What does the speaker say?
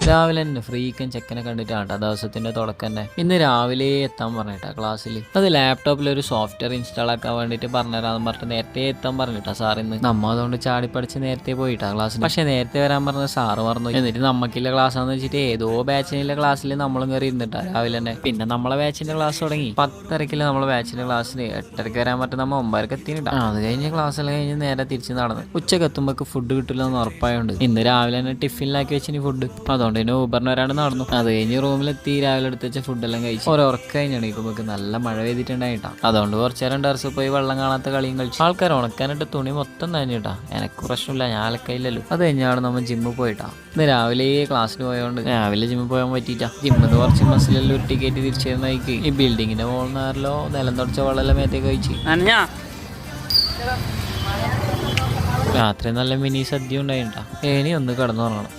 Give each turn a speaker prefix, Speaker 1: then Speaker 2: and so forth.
Speaker 1: രാവിലെ തന്നെ ഫ്രീക്കൻ ചെക്കനെ കണ്ടിട്ടാണ് ദിവസത്തിന്റെ തുടക്കം തന്നെ. ഇന്ന് രാവിലെ എത്താൻ പറഞ്ഞിട്ടാ ക്ലാസ്സിൽ. അത് ലാപ്ടോപ്പിൽ ഒരു സോഫ്റ്റ്വെയർ ഇൻസ്റ്റാൾ ആക്കാൻ വേണ്ടിട്ട് പറഞ്ഞുതരാന്ന് പറഞ്ഞിട്ട് നേരത്തെ എത്താൻ പറഞ്ഞിട്ടാ സാർ ഇന്ന്. നമ്മ അതുകൊണ്ട് ചാടി പഠിച്ച് നേരത്തെ പോയിട്ടാ ക്ലാസ്സിൽ. പക്ഷെ നേരത്തെ വരാൻ പറഞ്ഞ സാറ് പറഞ്ഞു. എന്നിട്ട് നമുക്കില്ല ക്ലാസ്സാന്ന് വെച്ചിട്ട് ഏതോ ബാച്ചിനുള്ള ക്ലാസ്സിൽ നമ്മളും കയറി ഇരുന്നിട്ടാ രാവിലെ തന്നെ. പിന്നെ നമ്മളെ ബാച്ചിന്റെ ക്ലാസ് തുടങ്ങി 10:30 നമ്മളെ ബാച്ചിന്റെ ക്ലാസ്സിൽ 8:30 വരാൻ പറ്റും. നമ്മ 9:00 എത്തിയിട്ടാ. അത് കഴിഞ്ഞ് ക്ലാസ്സെല്ലാം കഴിഞ്ഞ് നേരെ തിരിച്ച് നടന്നു. ഉച്ചക്ക് എത്തുമ്പോൾ ഫുഡ് കിട്ടില്ല എന്ന് ഉറപ്പായുണ്ട്. ഇന്ന് രാവിലെ തന്നെ ടിഫിനിലാക്കി വെച്ചിന് ഫുഡ്. അതുകൊണ്ട് തന്നെ ഊബറിന് വരാണ്ട് നടന്നു. അത് കഴിഞ്ഞ് റൂമിലെത്തി രാവിലെ എടുത്ത് വെച്ച ഫുഡെല്ലാം കഴിച്ചു. ഉറക്കം കഴിഞ്ഞാണെങ്കിൽ നല്ല മഴ പെയ്തിട്ടുണ്ടായിട്ടാ. അതുകൊണ്ട് കുറച്ചു നേരം ടെറസിൽ പോയി വെള്ളം കാണാത്ത കളിയും കളിച്ചു. ആൾക്കാർ ഉണക്കാനിട്ട് തുണി മൊത്തം നനഞ്ഞിട്ടാ. എനിക്ക് പ്രശ്നമില്ല, ഞാൻ അലക്കയില്ലല്ലോ. അത് കഴിഞ്ഞാണ് നമ്മൾ ജിമ്മിൽ പോയിട്ടാ. ഇന്ന് രാവിലെ ക്ലാസ്സിന് പോയതുകൊണ്ട് രാവിലെ ജിമ്മിൽ പോകാൻ പറ്റിയിട്ടാ. ജിമ്മിൽ കുറച്ച് മസിലെല്ലാം ഒരു ടിക്കറ്റ് തിരിച്ചിരുന്നേക്ക് ഈ ബിൽഡിങ്ങിന്റെ മുകളിൽ നിലം തുടച്ച വെള്ളം മേത്തേക്ക് കഴിച്ചു. രാത്രി നല്ല മിനി സദ്യ ഉണ്ടായിട്ടാ. ഇനി ഒന്ന് കിടന്നുറങ്ങണം.